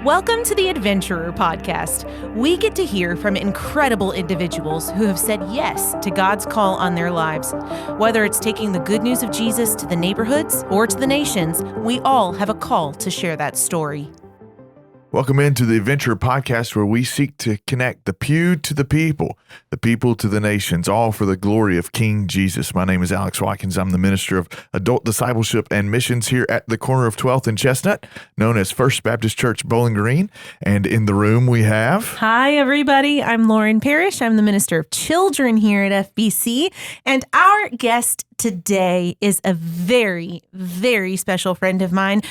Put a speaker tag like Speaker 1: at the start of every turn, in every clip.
Speaker 1: Welcome to the Adventurer Podcast. We get to hear from incredible individuals who have said yes to God's call on their lives. Whether it's taking the good news of Jesus to the neighborhoods or to the nations, we all have a call to share that story.
Speaker 2: Welcome into the Adventure Podcast, where we seek to connect the pew to the people to the nations, all for the glory of King Jesus. My name is Alex Watkins. I'm the Minister of Adult Discipleship and Missions here at the corner of 12th and Chestnut, known as First Baptist Church Bowling Green. And in the room we have...
Speaker 1: Hi, everybody. I'm Lauren Parish. I'm the Minister of Children here at FBC. And our guest today is a very, very special friend of mine,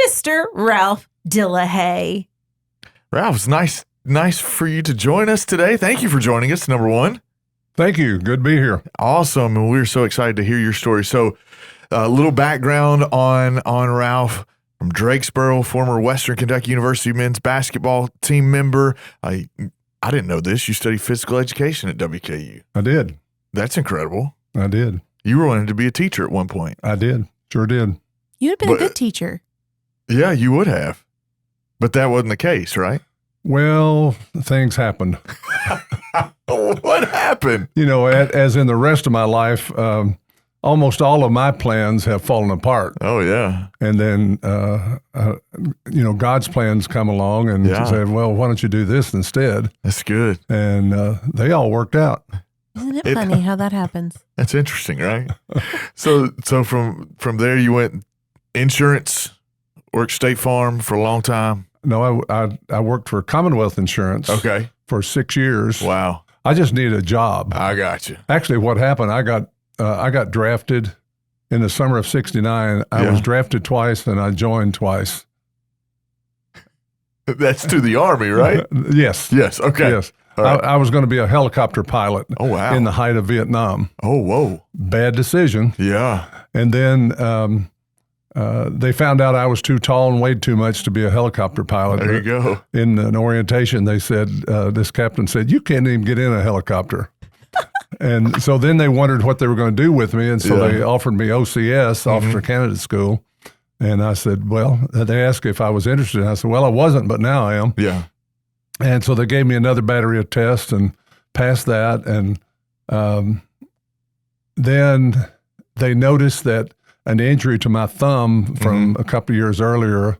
Speaker 1: Mr. Ralph Dillihay.
Speaker 2: Ralph, it's nice for you to join us today. Thank you for joining us, number one.
Speaker 3: Thank you. Good to be here.
Speaker 2: Awesome. And we're so excited to hear your story. So a little background on Ralph. From Drakesboro, former Western Kentucky University men's basketball team member. I didn't know this. You studied physical education at WKU.
Speaker 3: I did.
Speaker 2: That's incredible.
Speaker 3: I did.
Speaker 2: You were wanting to be a teacher at one point.
Speaker 3: I did. Sure did.
Speaker 1: You'd have been a good teacher.
Speaker 2: Yeah, you would have. But that wasn't the case, right?
Speaker 3: Well, things happened.
Speaker 2: What happened?
Speaker 3: You know, as in the rest of my life, almost all of my plans have fallen apart.
Speaker 2: Oh, yeah.
Speaker 3: And then, God's plans come along and say, well, why don't you do this instead?
Speaker 2: That's good.
Speaker 3: And they all worked out.
Speaker 1: Isn't it funny how that happens?
Speaker 2: That's interesting, right? So from there you went insurance, worked State Farm for a long time.
Speaker 3: No, I worked for Commonwealth Insurance.
Speaker 2: Okay.
Speaker 3: For 6 years.
Speaker 2: Wow.
Speaker 3: I just needed a job.
Speaker 2: I got you.
Speaker 3: Actually, what happened, I got drafted in the summer of '69. I was drafted twice and I joined twice.
Speaker 2: That's to the Army, right?
Speaker 3: Yes.
Speaker 2: Yes. Okay.
Speaker 3: Yes.
Speaker 2: Right.
Speaker 3: I was going to be a helicopter pilot.
Speaker 2: Oh, wow.
Speaker 3: In the height of Vietnam.
Speaker 2: Oh, whoa.
Speaker 3: Bad decision.
Speaker 2: Yeah.
Speaker 3: And then they found out I was too tall and weighed too much to be a helicopter pilot.
Speaker 2: There you go.
Speaker 3: In an orientation, they said, this captain said, you can't even get in a helicopter. And so then they wondered what they were going to do with me. And so they offered me OCS, Officer Candidate School. And I said, well, they asked if I was interested. And I said, well, I wasn't, but now I am.
Speaker 2: Yeah.
Speaker 3: And so they gave me another battery of tests and passed that. And then they noticed that an injury to my thumb from a couple of years earlier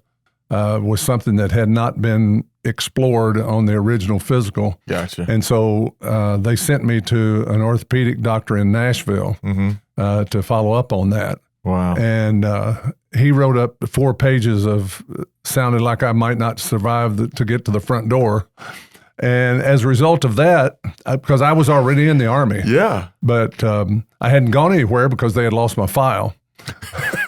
Speaker 3: was something that had not been explored on the original physical.
Speaker 2: Gotcha.
Speaker 3: And so they sent me to an orthopedic doctor in Nashville to follow up on that.
Speaker 2: Wow.
Speaker 3: And he wrote up 4 pages of sounded like I might not survive to get to the front door. And as a result of that, because I was already in the Army.
Speaker 2: Yeah.
Speaker 3: But I hadn't gone anywhere because they had lost my file.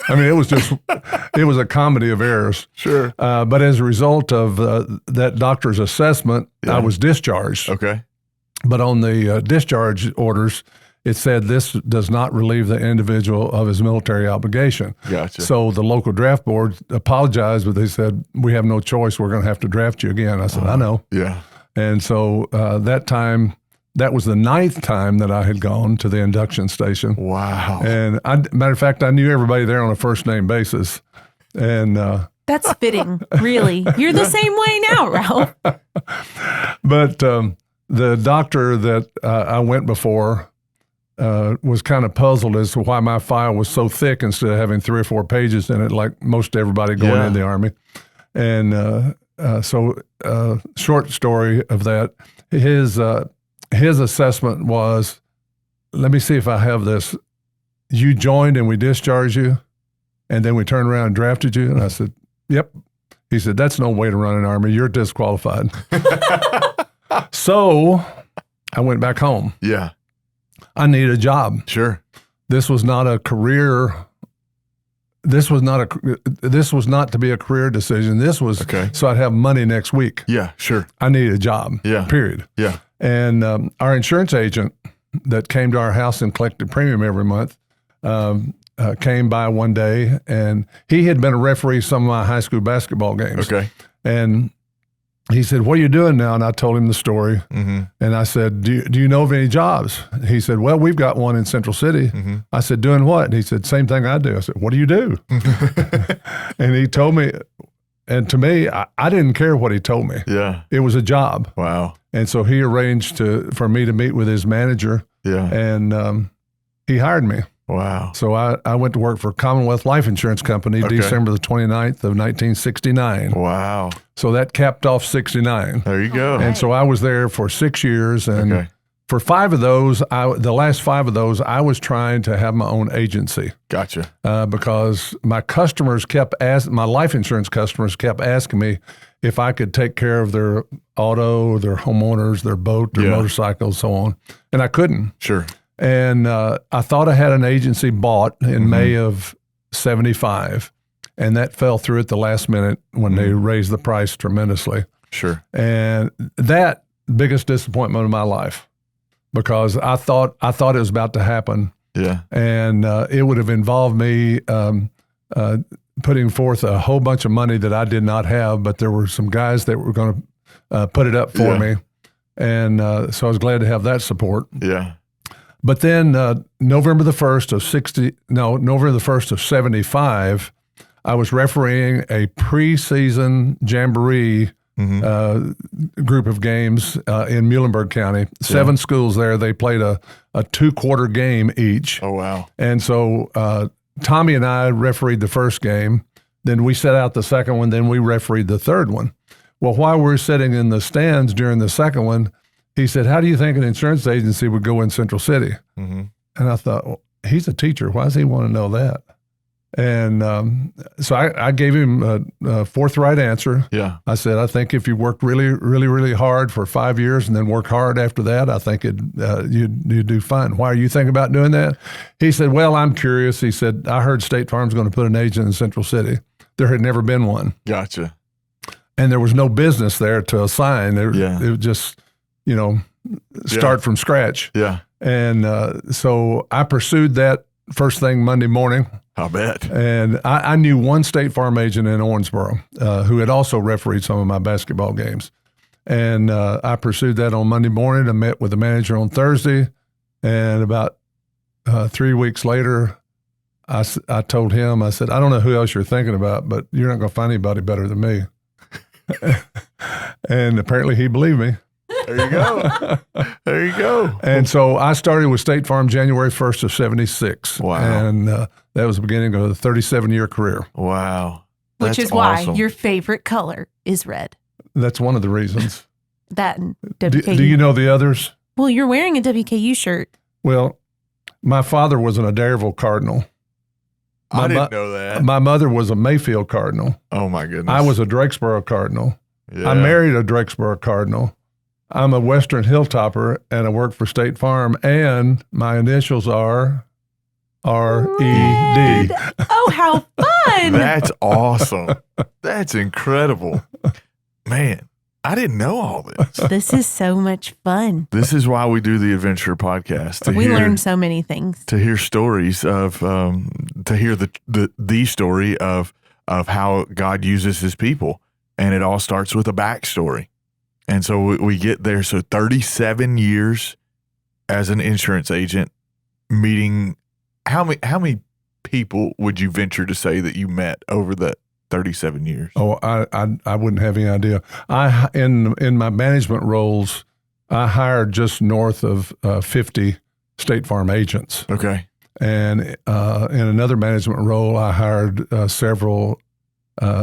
Speaker 3: I mean, it was a comedy of errors.
Speaker 2: Sure.
Speaker 3: But as a result of that doctor's assessment, I was discharged.
Speaker 2: Okay.
Speaker 3: But on the discharge orders, it said this does not relieve the individual of his military obligation.
Speaker 2: Gotcha.
Speaker 3: So the local draft board apologized, but they said, we have no choice. We're going to have to draft you again. I said, I know.
Speaker 2: Yeah.
Speaker 3: And so that was the 9th time that I had gone to the induction station.
Speaker 2: Wow.
Speaker 3: And matter of fact, I knew everybody there on a first name basis. And
Speaker 1: that's fitting, really. You're the same way now, Ralph.
Speaker 3: But the doctor that I went before was kind of puzzled as to why my file was so thick instead of having 3 or 4 pages in it, like most everybody going in the Army. And so short story of that, his assessment was, let me see if I have this. You joined and we discharged you, and then we turned around and drafted you? And I said, yep. He said, that's no way to run an Army. You're disqualified. So I went back home.
Speaker 2: Yeah.
Speaker 3: I needed a job.
Speaker 2: Sure.
Speaker 3: This was not a career. This was not to be a career decision. This was so I'd have money next week.
Speaker 2: Yeah, sure.
Speaker 3: I needed a job.
Speaker 2: Yeah.
Speaker 3: Period.
Speaker 2: Yeah.
Speaker 3: And our insurance agent that came to our house and collected premium every month came by one day, and he had been a referee some of my high school basketball games.
Speaker 2: Okay.
Speaker 3: And he said, what are you doing now? And I told him the story. And I said, do you know of any jobs? He said, well, we've got one in Central City. I said, doing what? And he said, same thing I do. I said, what do you do? And he told me and to me, I didn't care what he told me.
Speaker 2: Yeah.
Speaker 3: It was a job.
Speaker 2: Wow.
Speaker 3: And so he arranged for me to meet with his manager.
Speaker 2: Yeah.
Speaker 3: And he hired me.
Speaker 2: Wow.
Speaker 3: So I went to work for Commonwealth Life Insurance Company December the 29th of 1969.
Speaker 2: Wow.
Speaker 3: So that capped off 69.
Speaker 2: There you go.
Speaker 3: And so I was there for 6 years. And for 5 of those, the last 5 of those, I was trying to have my own agency.
Speaker 2: Gotcha.
Speaker 3: Because my customers my life insurance customers kept asking me if I could take care of their auto, their homeowners, their boat, their motorcycle, so on. And I couldn't.
Speaker 2: Sure.
Speaker 3: And I thought I had an agency bought in May of 75, and that fell through at the last minute when they raised the price tremendously.
Speaker 2: Sure.
Speaker 3: And that biggest disappointment of my life, because I thought it was about to happen.
Speaker 2: Yeah.
Speaker 3: And it would have involved me putting forth a whole bunch of money that I did not have, but there were some guys that were going to put it up for me. And so I was glad to have that support.
Speaker 2: Yeah.
Speaker 3: But then November the 1st of 75, I was refereeing a preseason jamboree group of games in Muhlenberg County. 7 schools there. They played a 2-quarter game each.
Speaker 2: Oh, wow.
Speaker 3: And so Tommy and I refereed the first game. Then we set out the second one. Then we refereed the third one. Well, while we were sitting in the stands during the second one, he said, "How do you think an insurance agency would go in Central City?" And I thought, well, he's a teacher. Why does he want to know that? And so I gave him a forthright answer.
Speaker 2: Yeah.
Speaker 3: I said, "I think if you worked really, really, really hard for 5 years and then work hard after that, I think you'd do fine. Why are you thinking about doing that?" He said, "Well, I'm curious." He said, "I heard State Farm's going to put an agent in Central City. There had never been one.
Speaker 2: Gotcha.
Speaker 3: And there was no business there to assign. It was just, start from scratch."
Speaker 2: Yeah.
Speaker 3: And so I pursued that first thing Monday morning.
Speaker 2: I bet.
Speaker 3: And I knew one State Farm agent in Owensboro who had also refereed some of my basketball games. And I pursued that on Monday morning. I met with the manager on Thursday. And about 3 weeks later, I told him, I said, "I don't know who else you're thinking about, but you're not going to find anybody better than me." And apparently he believed me.
Speaker 2: There you go. There you go.
Speaker 3: And so I started with State Farm January 1st of 76.
Speaker 2: Wow.
Speaker 3: And that was the beginning of a 37-year career.
Speaker 2: Wow.
Speaker 1: Which is why your favorite color is red.
Speaker 3: That's one of the reasons.
Speaker 1: That and WKU.
Speaker 3: Do you know the others?
Speaker 1: Well, you're wearing a WKU shirt.
Speaker 3: Well, my father was an Adairville Cardinal.
Speaker 2: I didn't know that.
Speaker 3: My mother was a Mayfield Cardinal.
Speaker 2: Oh, my goodness.
Speaker 3: I was a Drakesboro Cardinal.
Speaker 2: Yeah.
Speaker 3: I married a Drakesboro Cardinal. I'm a Western Hilltopper, and I work for State Farm, and my initials are RED.
Speaker 1: Oh, how fun.
Speaker 2: That's awesome. That's incredible. Man, I didn't know all this.
Speaker 1: This is so much fun.
Speaker 2: This is why we do the Adventure Podcast.
Speaker 1: We learn so many things.
Speaker 2: To hear stories of, to hear the story of how God uses his people. And it all starts with a backstory. And so we get there. So 37 years as an insurance agent, meeting how many people would you venture to say that you met over the 37 years?
Speaker 3: Oh, I wouldn't have any idea. In my management roles, I hired just north of 50 State Farm agents.
Speaker 2: Okay.
Speaker 3: And in another management role, I hired several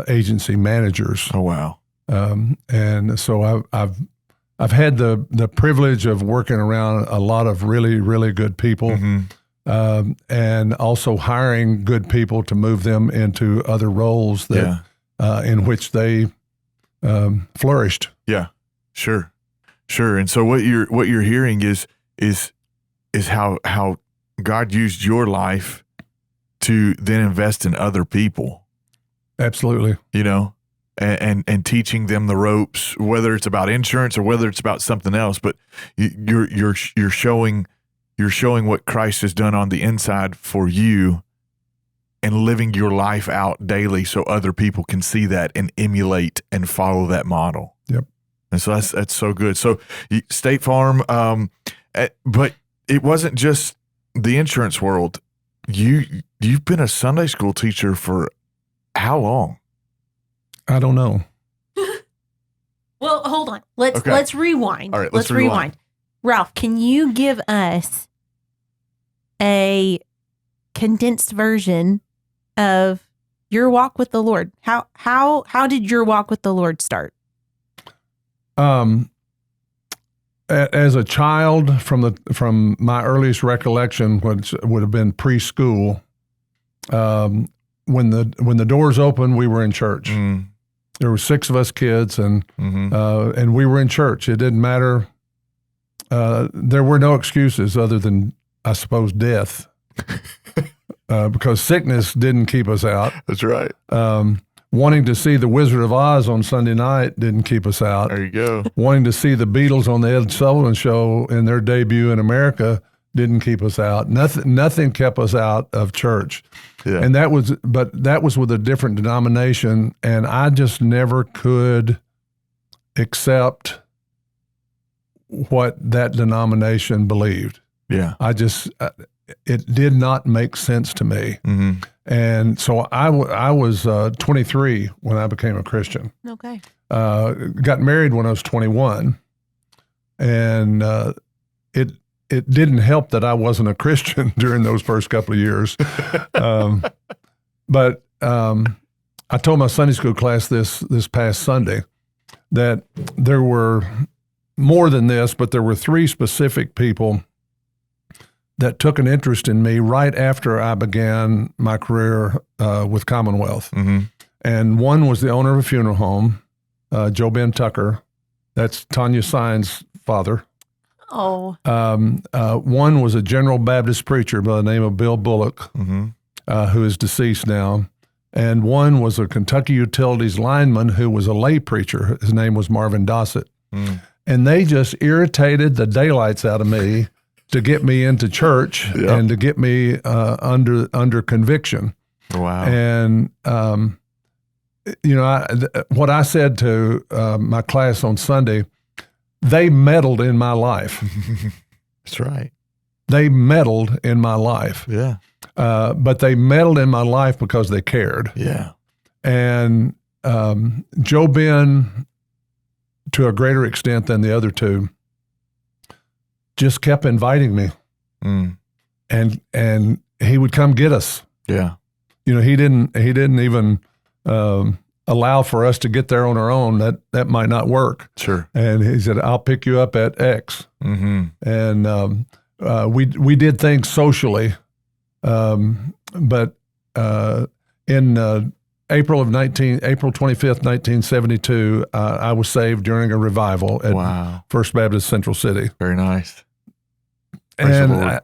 Speaker 3: agency managers.
Speaker 2: Oh, wow.
Speaker 3: And so I've had the privilege of working around a lot of really, really good people, and also hiring good people to move them into other roles that in which they flourished.
Speaker 2: Yeah, sure. And so what you're hearing is how God used your life to then invest in other people.
Speaker 3: Absolutely.
Speaker 2: And teaching them the ropes, whether it's about insurance or whether it's about something else, but you're showing what Christ has done on the inside for you and living your life out daily so other people can see that and emulate and follow that model.
Speaker 3: Yep.
Speaker 2: And so that's so good. So State Farm, but it wasn't just the insurance world. You've been a Sunday school teacher for how long?
Speaker 3: I don't know.
Speaker 1: Well, hold on. Let's rewind.
Speaker 2: All right, let's rewind.
Speaker 1: Ralph, can you give us a condensed version of your walk with the Lord? How did your walk with the Lord start?
Speaker 3: As a child, from my earliest recollection, which would have been preschool, when the doors opened, we were in church.
Speaker 2: Mm.
Speaker 3: There were 6 of us kids, and we were in church. It didn't matter. There were no excuses other than, I suppose, death, because sickness didn't keep us out.
Speaker 2: That's right.
Speaker 3: Wanting to see the Wizard of Oz on Sunday night didn't keep us out.
Speaker 2: There you go.
Speaker 3: Wanting to see the Beatles on the Ed Sullivan Show in their debut in America didn't keep us out. Nothing kept us out of church.
Speaker 2: Yeah.
Speaker 3: And that was with a different denomination, and I just never could accept what that denomination believed.
Speaker 2: Yeah.
Speaker 3: It did not make sense to me.
Speaker 2: Mm-hmm.
Speaker 3: And so I was 23 when I became a Christian.
Speaker 1: Okay.
Speaker 3: Got married when I was 21, and it didn't help that I wasn't a Christian during those first couple of years. But I told my Sunday school class this past Sunday that there were more than this, but there were 3 specific people that took an interest in me right after I began my career with Commonwealth.
Speaker 2: Mm-hmm.
Speaker 3: And one was the owner of a funeral home, Joe Ben Tucker. That's Tanya Sine's father.
Speaker 1: Oh.
Speaker 3: One was a General Baptist preacher by the name of Bill Bullock, who is deceased now. And one was a Kentucky Utilities lineman who was a lay preacher. His name was Marvin Dossett.
Speaker 2: Mm.
Speaker 3: And they just irritated the daylights out of me to get me into church and to get me under conviction.
Speaker 2: Wow.
Speaker 3: And, what I said to my class on Sunday, they meddled in my life.
Speaker 2: That's right.
Speaker 3: They meddled in my life.
Speaker 2: Yeah.
Speaker 3: But they meddled in my life because they cared.
Speaker 2: Yeah.
Speaker 3: And Joe Ben, to a greater extent than the other 2, just kept inviting me.
Speaker 2: Mm.
Speaker 3: And he would come get us.
Speaker 2: Yeah.
Speaker 3: He didn't even allow for us to get there on our own. That might not work.
Speaker 2: Sure.
Speaker 3: And he said, I'll pick you up at X.
Speaker 2: Mm-hmm.
Speaker 3: And we did things socially. But in April 25th, 1972, I was saved during a revival at First Baptist Central City.
Speaker 2: Very nice.
Speaker 3: And I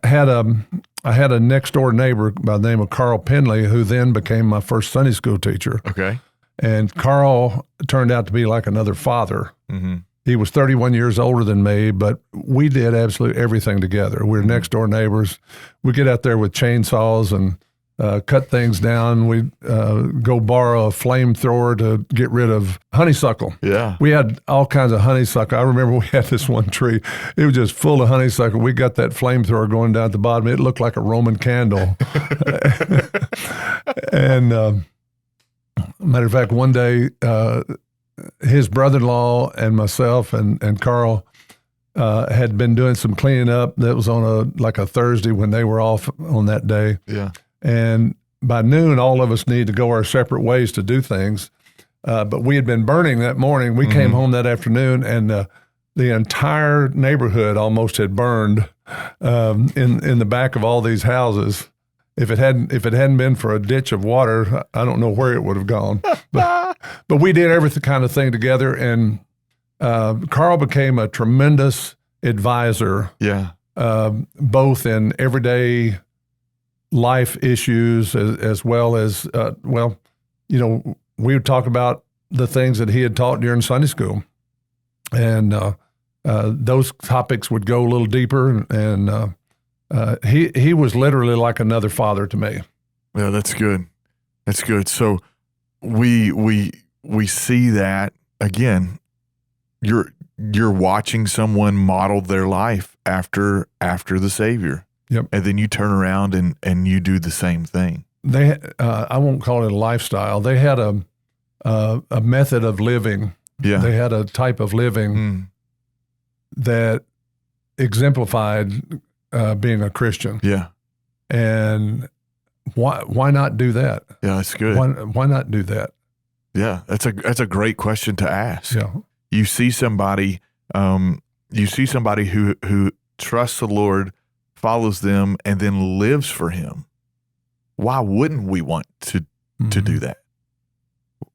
Speaker 3: had a next door neighbor by the name of Carl Penley, who then became my first Sunday school teacher.
Speaker 2: Okay.
Speaker 3: And Carl turned out to be like another father.
Speaker 2: Mm-hmm.
Speaker 3: He was 31 years older than me, but we did absolutely everything together. We were next door neighbors. We get out there with chainsaws and cut things down. We'd go borrow a flamethrower to get rid of honeysuckle.
Speaker 2: Yeah.
Speaker 3: We had all kinds of honeysuckle. I remember we had this one tree. It was just full of honeysuckle. We got that flamethrower going down at the bottom. It looked like a Roman candle. And matter of fact, one day, his brother-in-law and myself and Carl had been doing some cleaning up. That was on a Thursday when they were off on that day.
Speaker 2: Yeah.
Speaker 3: And by noon, all of us needed to go our separate ways to do things. But we had been burning that morning. We came home that afternoon, and the entire neighborhood almost had burned in the back of all these houses. If it hadn't been for a ditch of water, I don't know where it would have gone. But we did every kind of thing together, and Carl became a tremendous advisor.
Speaker 2: Yeah.
Speaker 3: Both in everyday life issues as well as, we would talk about the things that he had taught during Sunday school. And those topics would go a little deeper, and he was literally like another father to me.
Speaker 2: Yeah, that's good. That's good. So we see that again. You're watching someone model their life after the Savior.
Speaker 3: Yep.
Speaker 2: And then you turn around and you do the same thing.
Speaker 3: I won't call it a lifestyle. They had a method of living.
Speaker 2: Yeah.
Speaker 3: They had a type of living that exemplified being a Christian.
Speaker 2: Yeah.
Speaker 3: And why not do that?
Speaker 2: Yeah, that's good.
Speaker 3: Why not do that?
Speaker 2: Yeah, that's a great question to ask.
Speaker 3: Yeah.
Speaker 2: You see somebody who trusts the Lord, follows them, and then lives for Him. Why wouldn't we want to do that?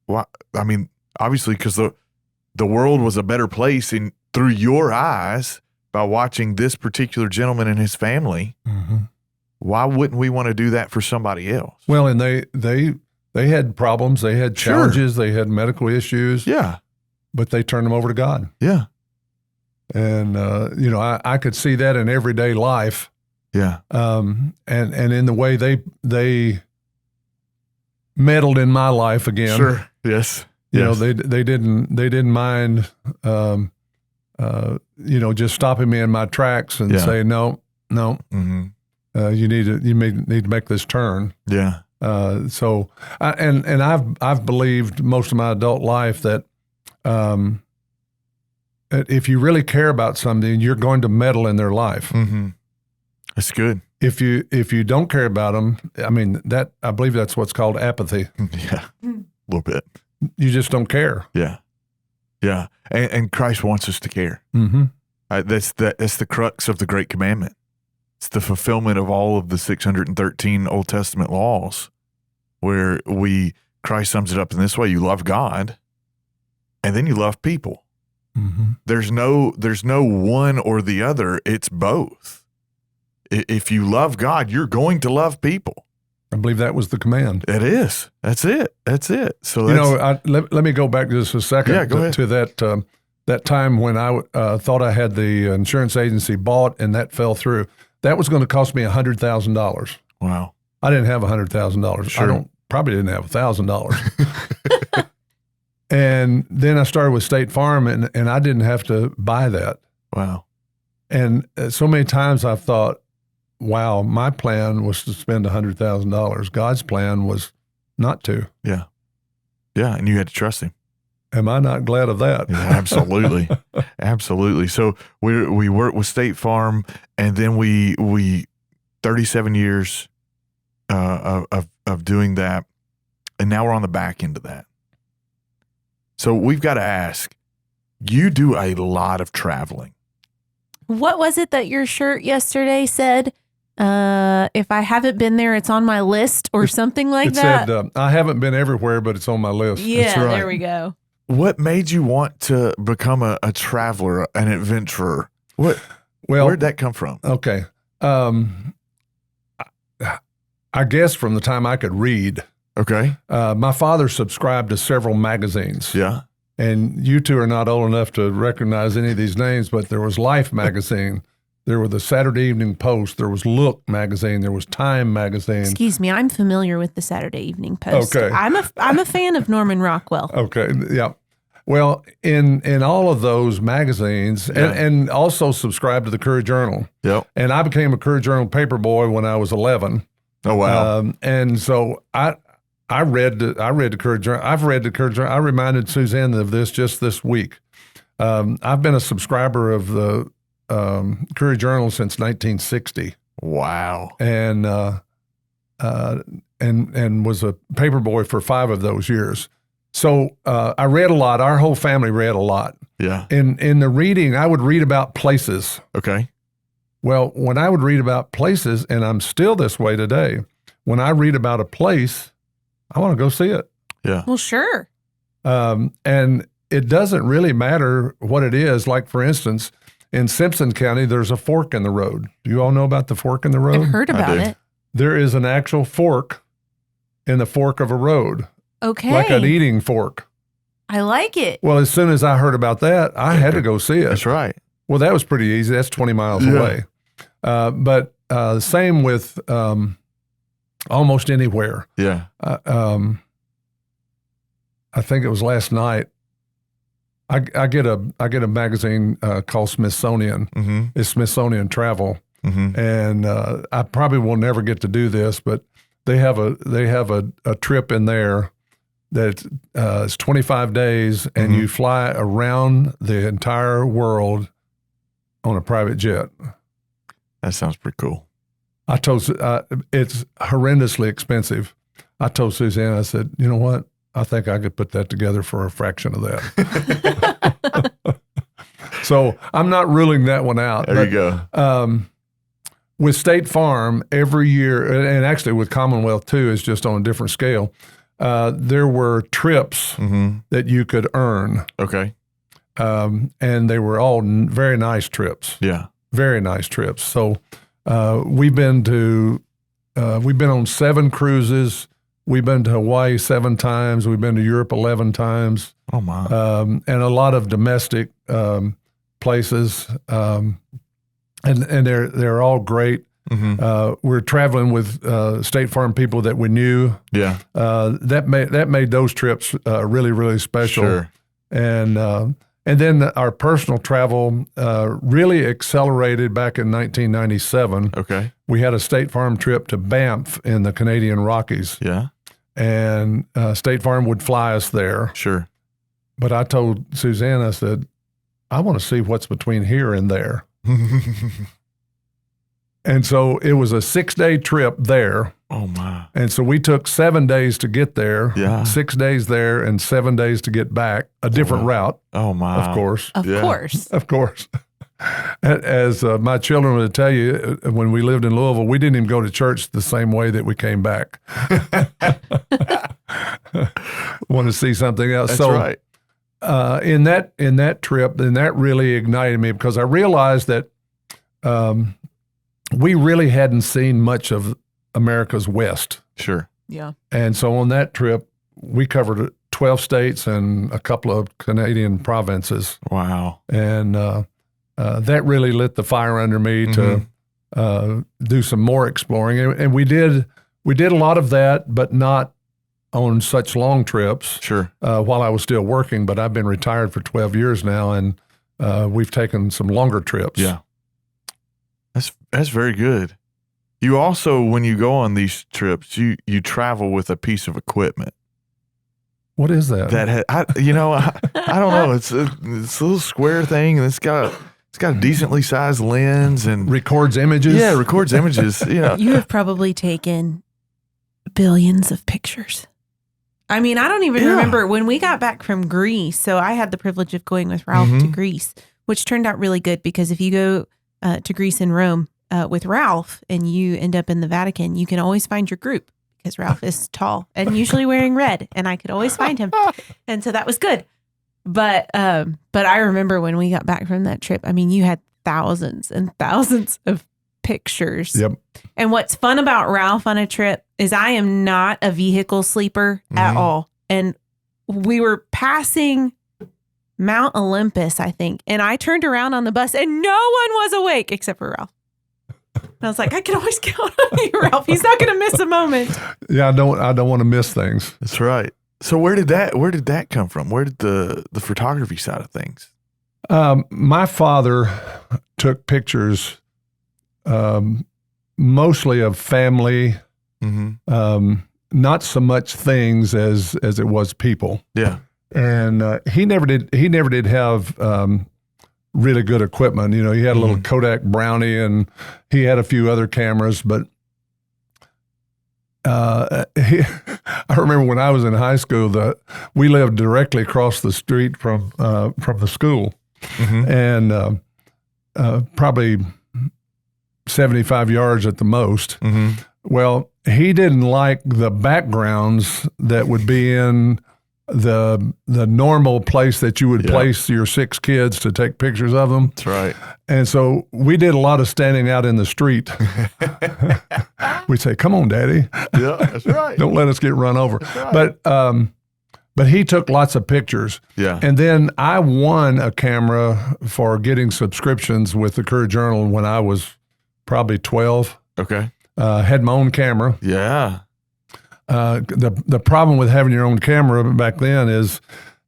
Speaker 2: Why? I mean, obviously, because the world was a better place through your eyes by watching this particular gentleman and his family.
Speaker 3: Mm-hmm.
Speaker 2: Why wouldn't we want to do that for somebody else? Well,
Speaker 3: and they had problems, they had challenges, They had medical issues.
Speaker 2: Yeah,
Speaker 3: but they turned them over to God.
Speaker 2: Yeah,
Speaker 3: and I could see that in everyday life.
Speaker 2: Yeah,
Speaker 3: and in the way they meddled in my life again.
Speaker 2: Sure. Yes.
Speaker 3: You know, they didn't mind, just stopping me in my tracks and saying no.
Speaker 2: Mm-hmm.
Speaker 3: You need to make this turn.
Speaker 2: Yeah.
Speaker 3: So I've believed most of my adult life that if you really care about something, you're going to meddle in their life.
Speaker 2: Mm-hmm. That's good.
Speaker 3: If you don't care about them, I mean I believe that's what's called apathy.
Speaker 2: Yeah, a little bit.
Speaker 3: You just don't care.
Speaker 2: Yeah, yeah. And Christ wants us to care.
Speaker 3: Mm-hmm.
Speaker 2: That's the crux of the Great Commandment. It's the fulfillment of all of the 613 Old Testament laws, where Christ sums it up in this way: you love God, and then you love people.
Speaker 3: Mm-hmm.
Speaker 2: There's no one or the other. It's both. If you love God, you're going to love people.
Speaker 3: I believe that was the command.
Speaker 2: It is. That's it. So
Speaker 3: let me go back just a second.
Speaker 2: Yeah, go ahead.
Speaker 3: To that time when I thought I had the insurance agency bought and that fell through. That was going to cost me $100,000.
Speaker 2: Wow.
Speaker 3: I didn't have $100,000.
Speaker 2: Sure.
Speaker 3: Probably didn't have $1,000. And then I started with State Farm, and I didn't have to buy that.
Speaker 2: Wow.
Speaker 3: And so many times I've thought, wow, my plan was to spend $100,000. God's plan was not to.
Speaker 2: Yeah. Yeah, and you had to trust Him.
Speaker 3: Am I not glad of that?
Speaker 2: Yeah, absolutely. Absolutely. So we worked with State Farm, and then we 37 years of doing that, and now we're on the back end of that. So we've got to ask, you do a lot of traveling.
Speaker 1: What was it that your shirt yesterday said? If I haven't been there, it's on my list or something like that.
Speaker 3: It said, I haven't been everywhere, but it's on my list.
Speaker 1: Yeah,
Speaker 3: That's right.
Speaker 1: There we go.
Speaker 2: What made you want to become a traveler, an adventurer? Where'd that come from?
Speaker 3: Okay. I guess from the time I could read.
Speaker 2: Okay.
Speaker 3: My father subscribed to several magazines.
Speaker 2: Yeah.
Speaker 3: And you two are not old enough to recognize any of these names, but there was Life magazine. There were the Saturday Evening Post. There was Look magazine. There was Time magazine.
Speaker 1: Excuse me, I'm familiar with the Saturday Evening Post.
Speaker 3: Okay.
Speaker 1: I'm a fan of Norman Rockwell.
Speaker 3: Okay, yeah. Well, in all of those magazines, and also subscribed to the Courier Journal.
Speaker 2: Yep.
Speaker 3: And I became a Courier Journal paper boy when I was 11.
Speaker 2: Oh wow!
Speaker 3: And so I read the Courier Journal. I've read the Courier Journal. I reminded Suzanne of this just this week. I've been a subscriber of the Courier Journal since 1960.
Speaker 2: Wow.
Speaker 3: And was a paper boy for 5 of those years. So I read a lot. Our whole family read a lot.
Speaker 2: Yeah.
Speaker 3: In the reading, I would read about places.
Speaker 2: Okay.
Speaker 3: Well, when I would read about places, and I'm still this way today, when I read about a place, I want to go see it.
Speaker 2: Yeah.
Speaker 1: Well, sure.
Speaker 3: And it doesn't really matter what it is. Like, for instance, in Simpson County, there's a fork in the road. Do you all know about the fork in the road?
Speaker 1: I've heard about it.
Speaker 3: There is an actual fork in the fork of a road.
Speaker 1: Okay.
Speaker 3: Like an eating fork.
Speaker 1: I like it.
Speaker 3: Well, as soon as I heard about that, I had to go see it.
Speaker 2: That's right.
Speaker 3: Well, that was pretty easy. That's 20 miles away. But same with almost anywhere.
Speaker 2: Yeah.
Speaker 3: I think it was last night. I get a magazine called Smithsonian.
Speaker 2: Mm-hmm.
Speaker 3: It's Smithsonian Travel,
Speaker 2: mm-hmm.
Speaker 3: and I probably will never get to do this, but they have a trip in there that it's 25 days, and you fly around the entire world on a private jet.
Speaker 2: That sounds pretty cool.
Speaker 3: I told it's horrendously expensive. I told Suzanne, I said, you know what? I think I could put that together for a fraction of that. So I'm not ruling that one out.
Speaker 2: There you go.
Speaker 3: With State Farm, every year, and actually with Commonwealth too, is just on a different scale. There were trips that you could earn.
Speaker 2: Okay.
Speaker 3: And they were all very nice trips.
Speaker 2: Yeah.
Speaker 3: Very nice trips. So we've been on 7 cruises. We've been to Hawaii 7 times. We've been to Europe 11 times.
Speaker 2: Oh my!
Speaker 3: And a lot of domestic places, and they're all great. We're traveling with State Farm people that we knew.
Speaker 2: Yeah,
Speaker 3: that made those trips really, really special.
Speaker 2: Sure.
Speaker 3: And then our personal travel really accelerated back in 1997.
Speaker 2: Okay.
Speaker 3: We had a State Farm trip to Banff in the Canadian Rockies.
Speaker 2: Yeah.
Speaker 3: And State Farm would fly us there.
Speaker 2: Sure.
Speaker 3: But I told Suzanne, I said, I want to see what's between here and there. And so it was a 6-day trip there.
Speaker 2: Oh, my.
Speaker 3: And so we took 7 days to get there,
Speaker 2: Yeah.
Speaker 3: 6 days there, and 7 days to get back. A different route,
Speaker 2: Oh, my.
Speaker 3: of course.
Speaker 1: Of course.
Speaker 3: Of course. As my children would tell you, when we lived in Louisville, we didn't even go to church the same way that we came back. Want to see something else.
Speaker 2: That's right.
Speaker 3: In that trip, and that really ignited me because I realized that we really hadn't seen much of America's West.
Speaker 2: Sure.
Speaker 1: Yeah.
Speaker 3: And so on that trip, we covered 12 states and a couple of Canadian provinces.
Speaker 2: Wow.
Speaker 3: And that really lit the fire under me to do some more exploring. And we did a lot of that, but not on such long trips.
Speaker 2: Sure.
Speaker 3: While I was still working, but I've been retired for 12 years now, and we've taken some longer trips.
Speaker 2: Yeah. That's very good. You also, when you go on these trips, you travel with a piece of equipment.
Speaker 3: What is that?
Speaker 2: I don't know. It's a little square thing, and it's got a decently sized lens and
Speaker 3: records images.
Speaker 2: Yeah, records images.
Speaker 1: You have probably taken billions of pictures. I mean, I don't even remember when we got back from Greece. So I had the privilege of going with Ralph to Greece, which turned out really good because if you go to Greece and Rome with Ralph and you end up in the Vatican, you can always find your group because Ralph is tall and usually wearing red, and I could always find him. And so that was good. But I remember when we got back from that trip, I mean, you had thousands and thousands of pictures.
Speaker 3: Yep.
Speaker 1: And what's fun about Ralph on a trip is I am not a vehicle sleeper at all. And we were passing Mount Olympus, I think, and I turned around on the bus and no one was awake except for Ralph. And I was like, I can always count on you, Ralph. He's not going to miss a moment.
Speaker 3: Yeah, I don't want to miss things.
Speaker 2: That's right. So where did that come from? Where did the photography side of things?
Speaker 3: My father took pictures mostly of family, not so much things as it was people.
Speaker 2: Yeah.
Speaker 3: And he never did have really good equipment. You know, he had a little Kodak Brownie, and he had a few other cameras, but I remember when I was in high school we lived directly across the street from the school, and probably 75 yards at the most. Well, he didn't like the backgrounds that would be in the normal place that you would place your 6 kids to take pictures of them.
Speaker 2: That's right.
Speaker 3: And so we did a lot of standing out in the street. We'd say, "Come on, Daddy."
Speaker 2: Yeah, that's right.
Speaker 3: Don't let us get run over. Right. But he took lots of pictures.
Speaker 2: Yeah.
Speaker 3: And then I won a camera for getting subscriptions with the Courier-Journal when I was probably 12.
Speaker 2: Okay.
Speaker 3: Had my own camera.
Speaker 2: Yeah.
Speaker 3: The problem with having your own camera back then is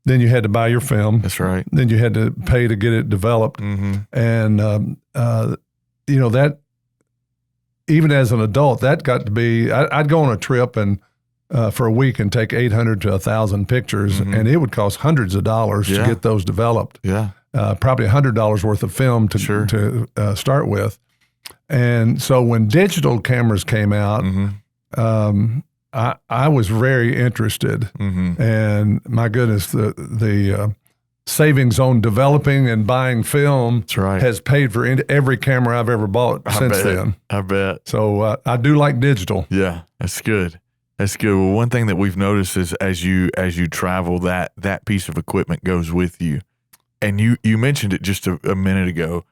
Speaker 3: then you had to buy your film.
Speaker 2: That's right.
Speaker 3: Then you had to pay to get it developed. And, that even as an adult, that got to be, I'd go on a trip and for a week and take 800 to 1,000 pictures, and it would cost hundreds of dollars to get those developed.
Speaker 2: Yeah.
Speaker 3: Probably $100 worth of film to start with. And so when digital cameras came out, I was very interested. And my goodness, the savings on developing and buying film has paid for every camera I've ever bought since then.
Speaker 2: I bet.
Speaker 3: So I do like digital.
Speaker 2: Yeah, that's good. That's good. Well, one thing that we've noticed is as you travel, that piece of equipment goes with you. And you mentioned it just a minute ago.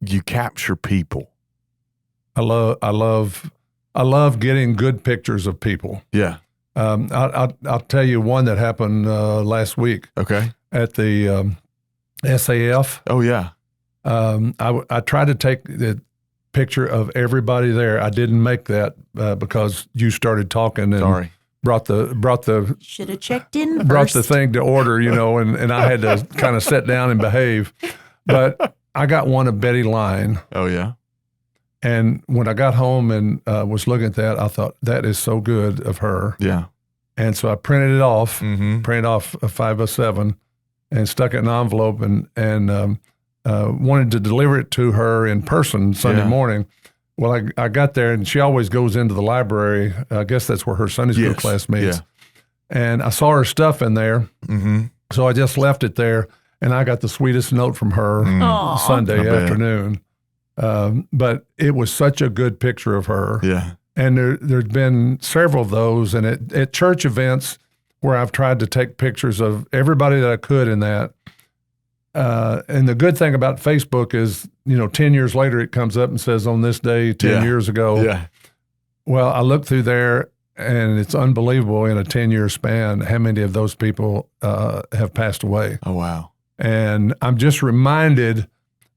Speaker 2: You capture people.
Speaker 3: I love getting good pictures of people.
Speaker 2: Yeah.
Speaker 3: I'll tell you one that happened last week.
Speaker 2: Okay.
Speaker 3: At the SAF.
Speaker 2: Oh yeah.
Speaker 3: I tried to take the picture of everybody there. I didn't make that because you started talking and brought the
Speaker 1: should have checked in first.
Speaker 3: Brought the thing to order, and I had to kind of sit down and behave. But I got one of Betty Line.
Speaker 2: Oh yeah.
Speaker 3: And when I got home and was looking at that, I thought, that is so good of her.
Speaker 2: Yeah.
Speaker 3: And so I printed it off, printed off a 507 and stuck it in an envelope and wanted to deliver it to her in person Sunday morning. Well, I got there and she always goes into the library. I guess that's where her Sunday school class meets. Yeah. And I saw her stuff in there. So I just left it there and I got the sweetest note from her Sunday afternoon. But it was such a good picture of her.
Speaker 2: Yeah.
Speaker 3: And there's been several of those. And at church events where I've tried to take pictures of everybody that I could in that. And the good thing about Facebook is, 10 years later, it comes up and says on this day, 10 years ago.
Speaker 2: Yeah.
Speaker 3: Well, I look through there and it's unbelievable in a 10-year span how many of those people have passed away.
Speaker 2: Oh, wow.
Speaker 3: And I'm just reminded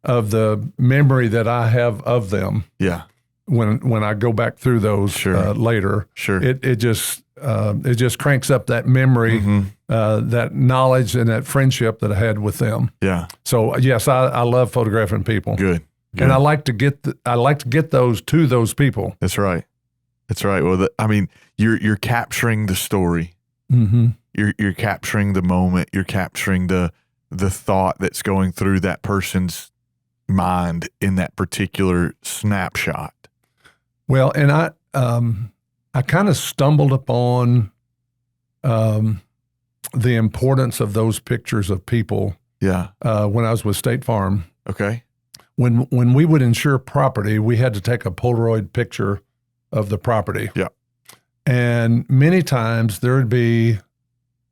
Speaker 3: of the memory that I have of them.
Speaker 2: Yeah.
Speaker 3: When I go back through those later.
Speaker 2: Sure.
Speaker 3: It just cranks up that memory, that knowledge and that friendship that I had with them.
Speaker 2: Yeah.
Speaker 3: So yes, I love photographing people.
Speaker 2: Good.
Speaker 3: And I like to get those to those people.
Speaker 2: That's right. That's right. Well, you're capturing the story. You're capturing the moment. You're capturing the thought that's going through that person's mind in that particular snapshot.
Speaker 3: Well, and I kind of stumbled upon the importance of those pictures of people.
Speaker 2: Yeah.
Speaker 3: When I was with State Farm.
Speaker 2: Okay.
Speaker 3: When we would insure property, we had to take a Polaroid picture of the property.
Speaker 2: Yeah.
Speaker 3: And many times there would be,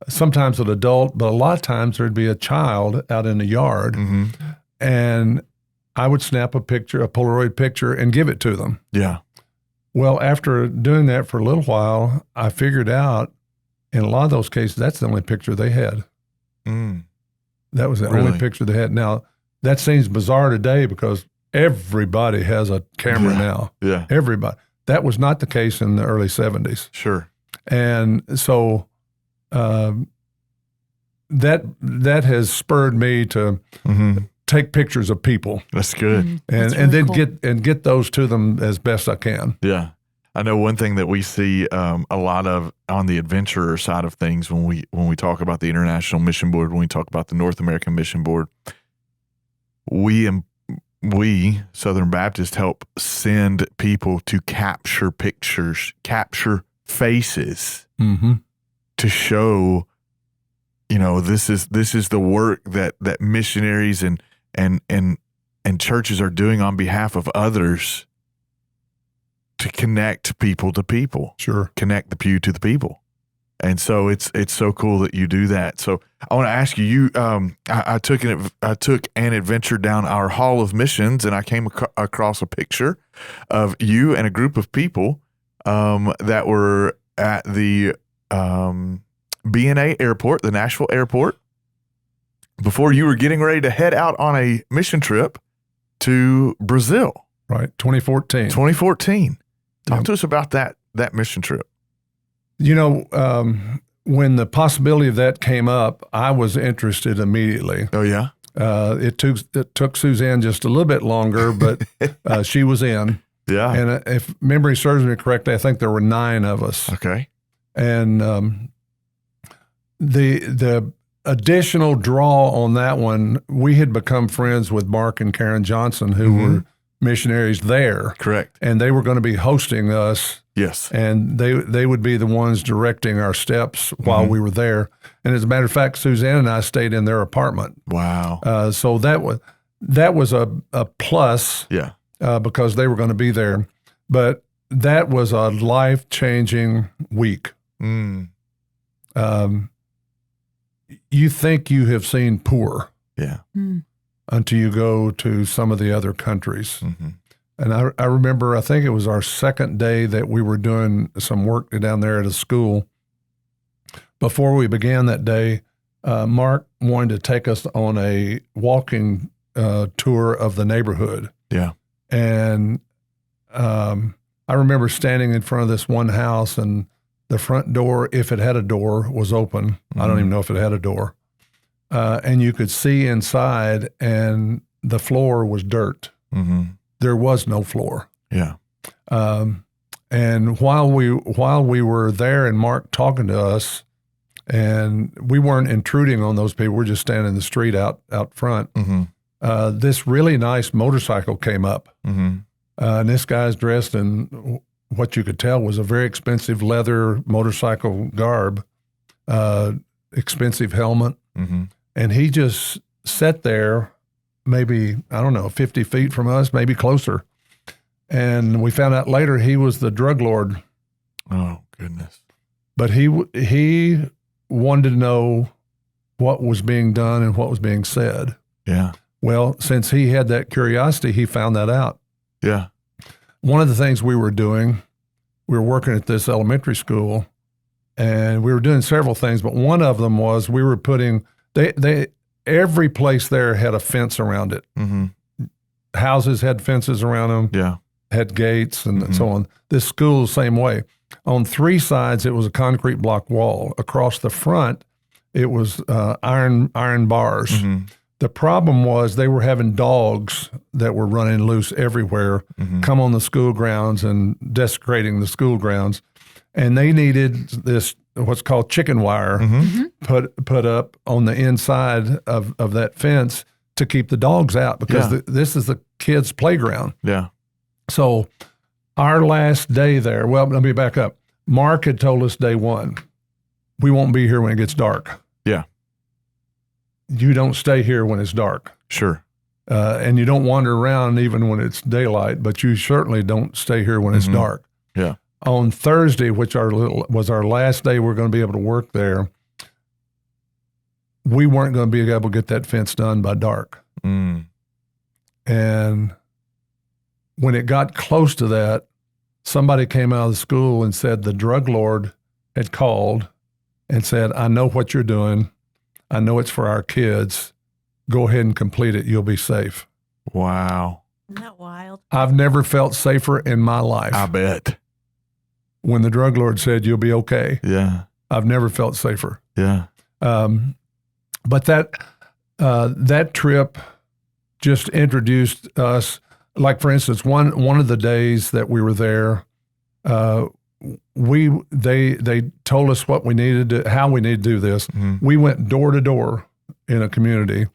Speaker 3: sometimes an adult, but a lot of times there'd be a child out in the yard. And I would snap a Polaroid picture and give it to them.
Speaker 2: Yeah.
Speaker 3: Well, after doing that for a little while, I figured out in a lot of those cases, that's the only picture they had. That was the only picture they had. Now, that seems bizarre today because everybody has a camera now.
Speaker 2: Yeah.
Speaker 3: Everybody. That was not the case in the early 70s.
Speaker 2: Sure.
Speaker 3: And so that has spurred me to take pictures of people.
Speaker 2: That's good.
Speaker 3: And then cool. get those to them as best I can.
Speaker 2: Yeah. I know one thing that we see a lot of on the adventurer side of things when we talk about the International Mission Board, when we talk about the North American Mission Board, we Southern Baptist help send people to capture pictures, capture faces to show, this is the work that missionaries and churches are doing on behalf of others to connect people to people.
Speaker 3: Sure.
Speaker 2: Connect the pew to the people. And so it's so cool that you do that. So I want to ask you, I took an adventure down our Hall of Missions, and I came across a picture of you and a group of people that were at the BNA airport, the Nashville airport, before you were getting ready to head out on a mission trip to Brazil.
Speaker 3: Right, 2014.
Speaker 2: 2014. Talk to us about that summation trip.
Speaker 3: When the possibility of that came up, I was interested immediately.
Speaker 2: Oh, yeah?
Speaker 3: It took Suzanne just a little bit longer, but she was in.
Speaker 2: Yeah.
Speaker 3: And if memory serves me correctly, I think there were 9 of us.
Speaker 2: Okay.
Speaker 3: And the additional draw on that one, we had become friends with Mark and Karen Johnson, who were missionaries there.
Speaker 2: Correct.
Speaker 3: And they were going to be hosting us.
Speaker 2: Yes.
Speaker 3: And they would be the ones directing our steps while we were there. And as a matter of fact, Suzanne and I stayed in their apartment.
Speaker 2: Wow.
Speaker 3: So that was a plus.
Speaker 2: Yeah.
Speaker 3: Because they were going to be there. But that was a life-changing week.
Speaker 2: Mm.
Speaker 3: You think you have seen poor.
Speaker 2: Yeah.
Speaker 3: Until you go to some of the other countries.
Speaker 2: Mm-hmm.
Speaker 3: And I remember, I think it was our second day that we were doing some work down there at a school. Before we began that day, Mark wanted to take us on a walking tour of the neighborhood.
Speaker 2: Yeah.
Speaker 3: And I remember standing in front of this one house, and the front door, if it had a door, was open. I don't even know if it had a door. And you could see inside, and the floor was dirt.
Speaker 2: Mm-hmm.
Speaker 3: There was no floor.
Speaker 2: Yeah.
Speaker 3: And while we were there, and Mark talking to us, and we weren't intruding on those people, we're just standing in the street out front.
Speaker 2: Mm-hmm.
Speaker 3: This really nice motorcycle came up,
Speaker 2: Mm-hmm.
Speaker 3: And this guy's dressed in what you could tell was a very expensive leather motorcycle garb, expensive helmet.
Speaker 2: Mm-hmm.
Speaker 3: And he just sat there, maybe, 50 feet from us, maybe closer. And we found out later he was the drug lord.
Speaker 2: Oh, goodness.
Speaker 3: But he wanted to know what was being done and what was being said.
Speaker 2: Yeah.
Speaker 3: Well, since he had that curiosity, he found that out.
Speaker 2: Yeah.
Speaker 3: One of the things we were doing, we were working at this elementary school, and we were doing several things, but one of them was we were putting, every place there had a fence around it.
Speaker 2: Mm-hmm.
Speaker 3: Houses had fences around them,
Speaker 2: Yeah.
Speaker 3: had gates and so on. This school the same way. On three sides, it was a concrete block wall. Across the front, it was iron bars.
Speaker 2: Mm-hmm.
Speaker 3: The problem was they were having dogs that were running loose everywhere, come on the school grounds and desecrating the school grounds. And they needed this, what's called chicken wire, put up on the inside of that fence to keep the dogs out, because this is the kids' playground.
Speaker 2: Yeah.
Speaker 3: So our last day there, well, let me back up. Mark had told us day one, we won't be here when it gets dark.
Speaker 2: Yeah.
Speaker 3: You don't stay here when it's dark.
Speaker 2: Sure.
Speaker 3: And you don't wander around even when it's daylight, but you certainly don't stay here when it's dark.
Speaker 2: Yeah.
Speaker 3: On Thursday, which was our last day we're going to be able to work there, we weren't going to be able to get that fence done by dark.
Speaker 2: Mm.
Speaker 3: And when it got close to that, somebody came out of the school and said the drug lord had called and said, I know what you're doing. I know it's for our kids. Go ahead and complete it. You'll be safe.
Speaker 2: Wow.
Speaker 1: Isn't that wild?
Speaker 3: I've never felt safer in my life.
Speaker 2: I bet.
Speaker 3: When the drug lord said, you'll be okay.
Speaker 2: Yeah.
Speaker 3: I've never felt safer.
Speaker 2: Yeah.
Speaker 3: But that trip just introduced us. Like, for instance, one of the days that we were there, they told us what we needed to, how we need to do this. Mm-hmm. We went door to door in a community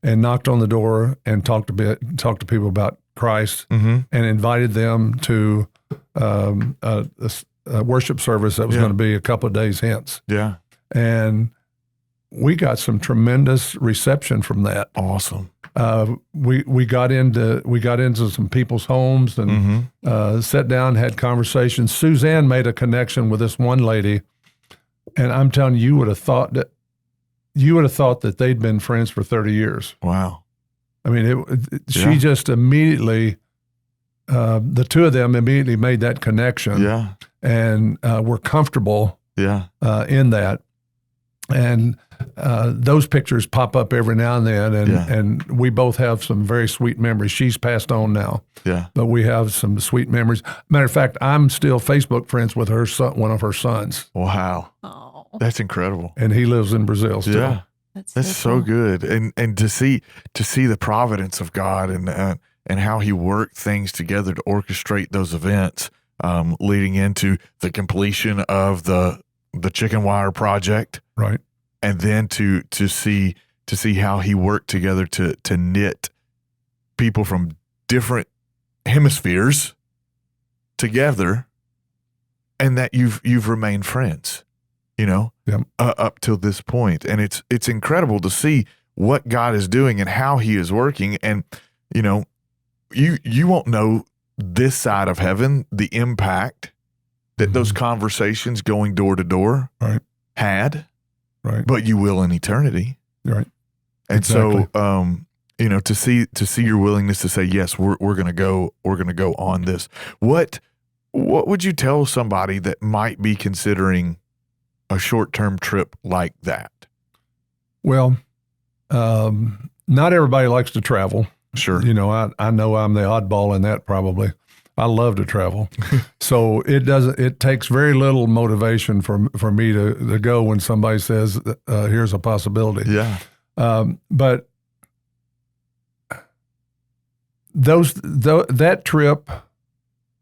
Speaker 3: and knocked on the door and talked to people about Christ, and invited them to a worship service that was going to be a couple of days hence. Yeah, and we got some tremendous reception from that.
Speaker 2: Awesome.
Speaker 3: We got into some people's homes and sat down, had conversations. Suzanne made a connection with this one lady, and I'm telling you, you would have thought that they'd been friends for 30 years.
Speaker 2: Wow.
Speaker 3: I mean, she just immediately, the two of them immediately made that connection. Yeah. And were comfortable. Yeah. In that, and those pictures pop up every now and then, and we both have some very sweet memories. She's passed on now, but we have some sweet memories. Matter of fact, I'm still Facebook friends with her son, one of her sons.
Speaker 2: Wow, that's incredible.
Speaker 3: And he lives in Brazil still. Yeah,
Speaker 2: that's so good. And to see the providence of God and how He worked things together to orchestrate those events, leading into the completion of the the chicken wire project,
Speaker 3: Right.
Speaker 2: and then to see how he worked together to knit people from different hemispheres together, and that you've remained friends, up till this point. And it's incredible to see what God is doing and how he is working. And, you won't know this side of heaven the impact that those conversations going door to door had, but you will in eternity.
Speaker 3: Right.
Speaker 2: And
Speaker 3: exactly.
Speaker 2: so, to see your willingness to say, yes, we're going to go on this. What would you tell somebody that might be considering a short-term trip like that?
Speaker 3: Well, not everybody likes to travel.
Speaker 2: Sure.
Speaker 3: I know I'm the oddball in that probably. I love to travel. So it takes very little motivation for me to go when somebody says, here's a possibility.
Speaker 2: Yeah.
Speaker 3: But that trip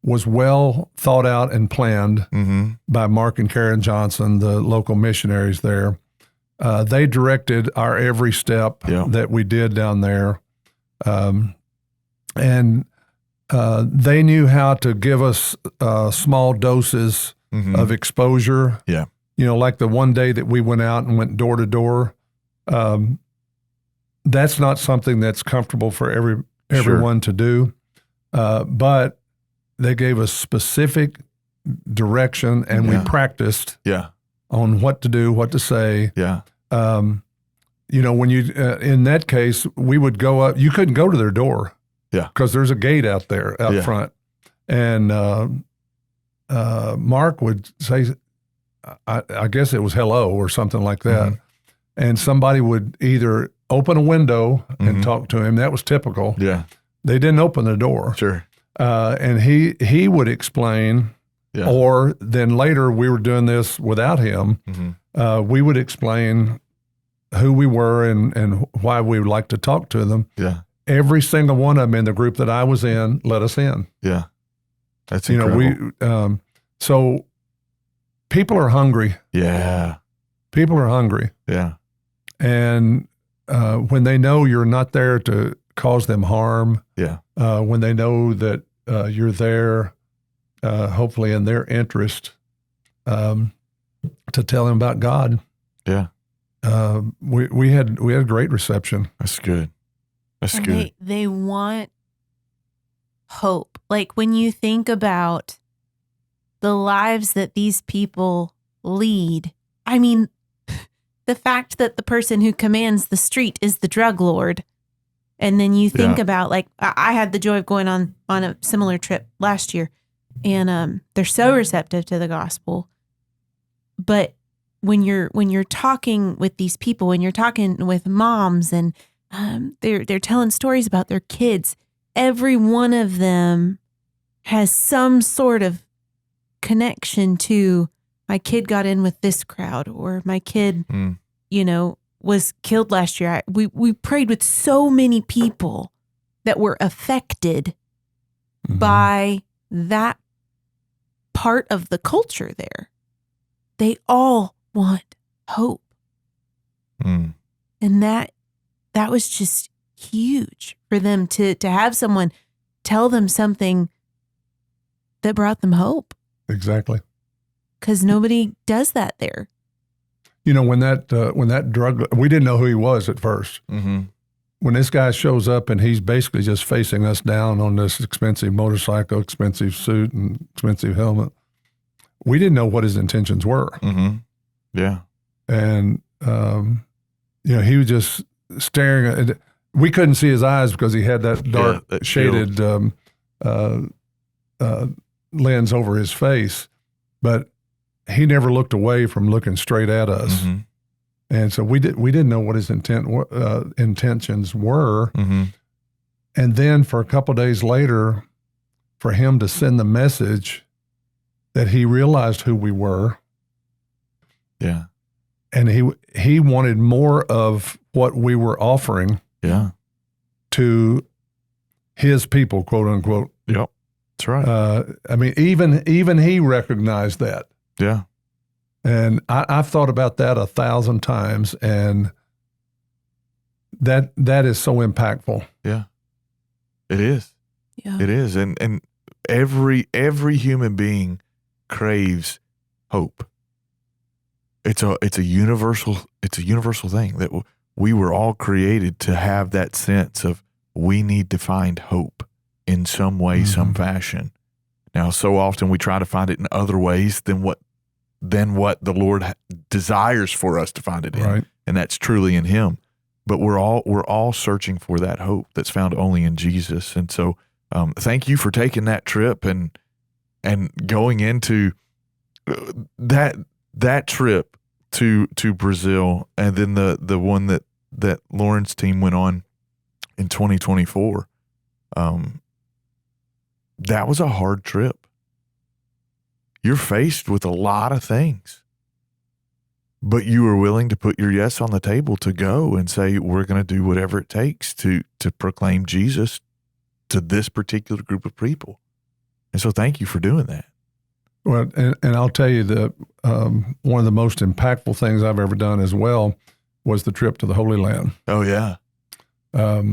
Speaker 3: was well thought out and planned by Mark and Karen Johnson, the local missionaries there. They directed our every step that we did down there. And they knew how to give us small doses of exposure.
Speaker 2: Yeah.
Speaker 3: Like the one day that we went out and went door to door. That's not something that's comfortable for everyone to do. But they gave us specific direction, and we practiced on what to do, what to say.
Speaker 2: Yeah.
Speaker 3: When you, in that case, we would go up, you couldn't go to their door. Yeah. Because there's a gate out there, out front. And Mark would say, I guess it was hello or something like that. And somebody would either open a window and talk to him. That was typical. Yeah. They didn't open the door.
Speaker 2: Sure.
Speaker 3: And he would explain, or then later we were doing this without him. We would explain who we were and why we would like to talk to them.
Speaker 2: Yeah.
Speaker 3: Every single one of them in the group that I was in let us in.
Speaker 2: Yeah. That's incredible.
Speaker 3: So people are hungry.
Speaker 2: Yeah.
Speaker 3: People are hungry.
Speaker 2: Yeah.
Speaker 3: And when they know you're not there to cause them harm, when they know that you're there, hopefully in their interest, to tell them about God.
Speaker 2: Yeah.
Speaker 3: We had a great reception.
Speaker 2: That's good. That's
Speaker 1: and
Speaker 2: good.
Speaker 1: They want hope. Like when you think about the lives that these people lead, I mean, the fact that the person who commands the street is the drug lord. And then you think about, like, I had the joy of going on a similar trip last year, and they're so receptive to the gospel. But when you're talking with these people, when you're talking with moms, and they're telling stories about their kids, every one of them has some sort of connection to, my kid got in with this crowd, or my kid, was killed last year. We prayed with so many people that were affected by that part of the culture there. They all want hope. And that was just huge for them to have someone tell them something that brought them hope.
Speaker 3: Exactly.
Speaker 1: Because nobody does that there.
Speaker 3: When that drug, we didn't know who he was at first. When this guy shows up and he's basically just facing us down on this expensive motorcycle, expensive suit, and expensive helmet, we didn't know what his intentions were.
Speaker 2: Yeah.
Speaker 3: And, he was just staring at, we couldn't see his eyes because he had that dark
Speaker 2: that
Speaker 3: shaded lens over his face, but he never looked away from looking straight at us. And so we didn't know what his intentions were. And then for a couple of days later, for him to send the message that he realized who we were.
Speaker 2: Yeah.
Speaker 3: And he wanted more of what we were offering to his people, quote unquote.
Speaker 2: Yep. That's right.
Speaker 3: I mean, even he recognized that.
Speaker 2: Yeah.
Speaker 3: And I've thought about that 1,000 times, and that is so impactful.
Speaker 2: Yeah, it is.
Speaker 1: Yeah.
Speaker 2: It is. And every human being craves hope. It's a universal thing that we were all created to have that sense of we need to find hope in some way, some fashion. Now, so often we try to find it in other ways than what the Lord desires for us to find it in,
Speaker 3: Right.
Speaker 2: and that's truly in Him. But we're all searching for that hope that's found only in Jesus. And so, thank you for taking that trip and going into that trip to Brazil, and then the one that Lauren's team went on in 2024. That was a hard trip. You're faced with a lot of things, but you were willing to put your yes on the table to go and say, we're going to do whatever it takes to proclaim Jesus to this particular group of people. And so thank you for doing that.
Speaker 3: Well, and I'll tell you that one of the most impactful things I've ever done as well was the trip to the Holy Land.
Speaker 2: Oh, yeah.
Speaker 3: Let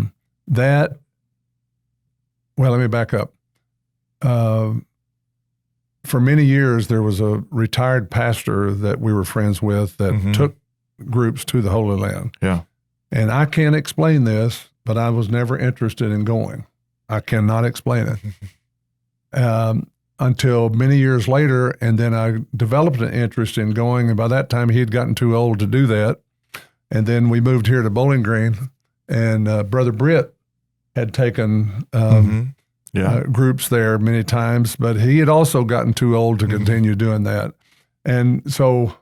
Speaker 3: me back up. For many years, there was a retired pastor that we were friends with that took groups to the Holy Land.
Speaker 2: Yeah.
Speaker 3: And I can't explain this, but I was never interested in going. I cannot explain it. Until many years later, and then I developed an interest in going, and by that time he had gotten too old to do that. And then we moved here to Bowling Green, and Brother Britt had taken groups there many times, but he had also gotten too old to continue doing that. And so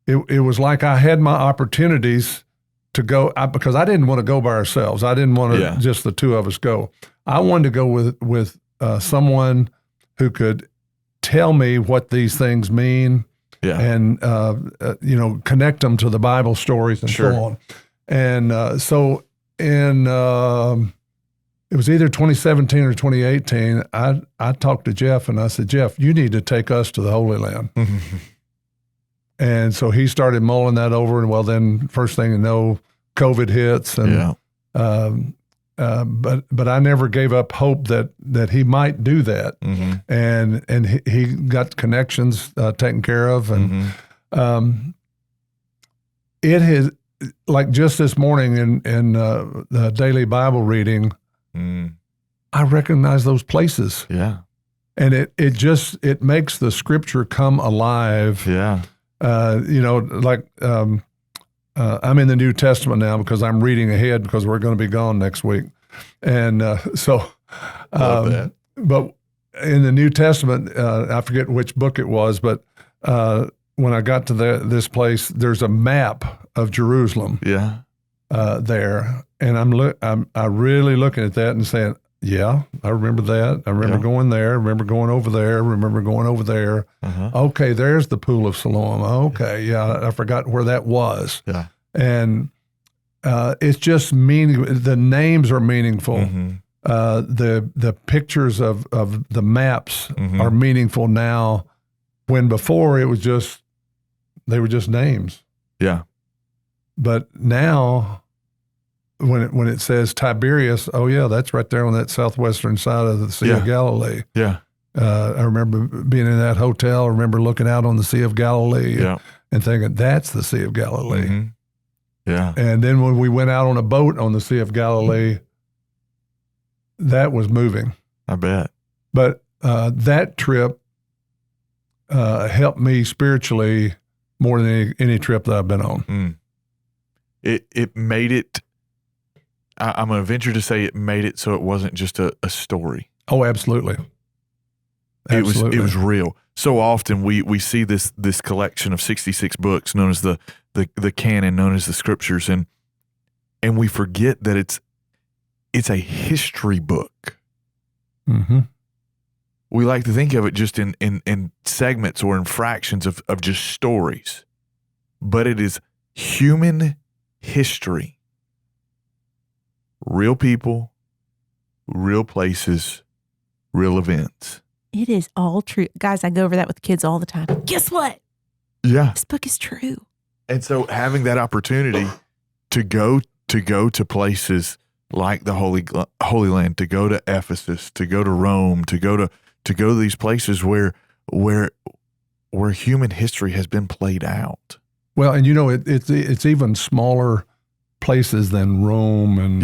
Speaker 3: it was like I had my opportunities to go, because I didn't want to go by ourselves. I didn't want to just the two of us go. I wanted to go with someone who could tell me what these things mean and, connect them to the Bible stories and so on. And so in, it was either 2017 or 2018, I talked to Jeff and I said, Jeff, you need to take us to the Holy Land. And so he started mulling that over, and then first thing you know, COVID hits, and but I never gave up hope that he might do that, and he got connections taken care of, and it has, like just this morning in the daily Bible reading, I recognize those places, and it makes the Scripture come alive, I'm in the New Testament now because I'm reading ahead because we're going to be gone next week. And love that. But in the New Testament, I forget which book it was, but when I got to this place, there's a map of Jerusalem there. And I'm really looking at that and saying, yeah, I remember that. I remember going there. I remember going over there. I remember going over there. Okay, there's the Pool of Siloam. Okay, I forgot where that was. And it's just the names are meaningful. The pictures of the maps are meaningful now, when before they were just names. But now, when it says Tiberias, that's right there on that southwestern side of the Sea of Galilee. I remember being in that hotel. I remember looking out on the Sea of Galilee and thinking, that's the Sea of Galilee. And then when we went out on a boat on the Sea of Galilee, that was moving.
Speaker 2: I bet.
Speaker 3: But that trip helped me spiritually more than any trip that I've been on.
Speaker 2: It made it, I'm going to venture to say it made it so it wasn't just a story.
Speaker 3: Oh, absolutely.
Speaker 2: It was real. So often we see this collection of 66 books known as the canon, known as the Scriptures, and we forget that it's a history book. We like to think of it just in segments or in fractions of just stories, but it is human history. Real people, real places, real events.
Speaker 1: It is all true. Guys, I go over that with kids all the time. Guess what?
Speaker 2: Yeah.
Speaker 1: This book is true.
Speaker 2: And so having that opportunity to go to places like the Holy Land, to go to Ephesus, to go to Rome, to go to these places where human history has been played out.
Speaker 3: Well, and it's even smaller places than Rome, and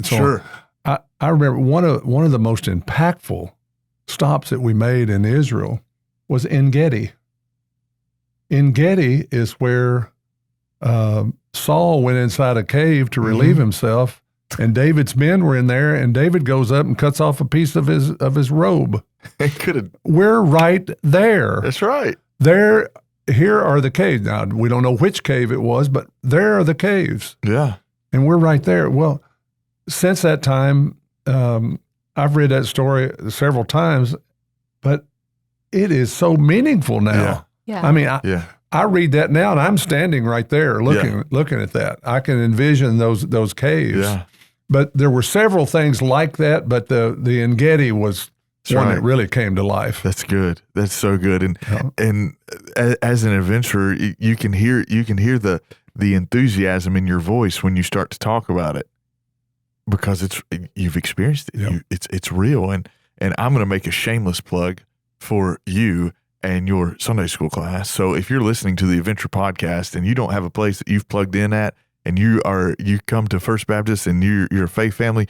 Speaker 3: so
Speaker 2: sure.
Speaker 3: I remember one of the most impactful stops that we made in Israel was En Gedi. En Gedi is where Saul went inside a cave to relieve himself, and David's men were in there, and David goes up and cuts off a piece of his robe. We're right there.
Speaker 2: That's right.
Speaker 3: Here are the caves. Now, we don't know which cave it was, but there are the caves.
Speaker 2: Yeah.
Speaker 3: And we're right there. Well, since that time, I've read that story several times, but it is so meaningful now.
Speaker 1: Yeah.
Speaker 3: I mean, I read that now, and I'm standing right there looking at that. I can envision those caves.
Speaker 2: Yeah.
Speaker 3: But there were several things like that, but the En Gedi was one that really came to life.
Speaker 2: That's good. That's so good. And as an adventurer, you can hear the enthusiasm in your voice when you start to talk about it, because you've experienced it.
Speaker 3: Yeah.
Speaker 2: It's real. And I'm going to make a shameless plug for you and your Sunday school class. So if you're listening to the Adventure Podcast and you don't have a place that you've plugged in at, and you come to First Baptist and you're a faith family,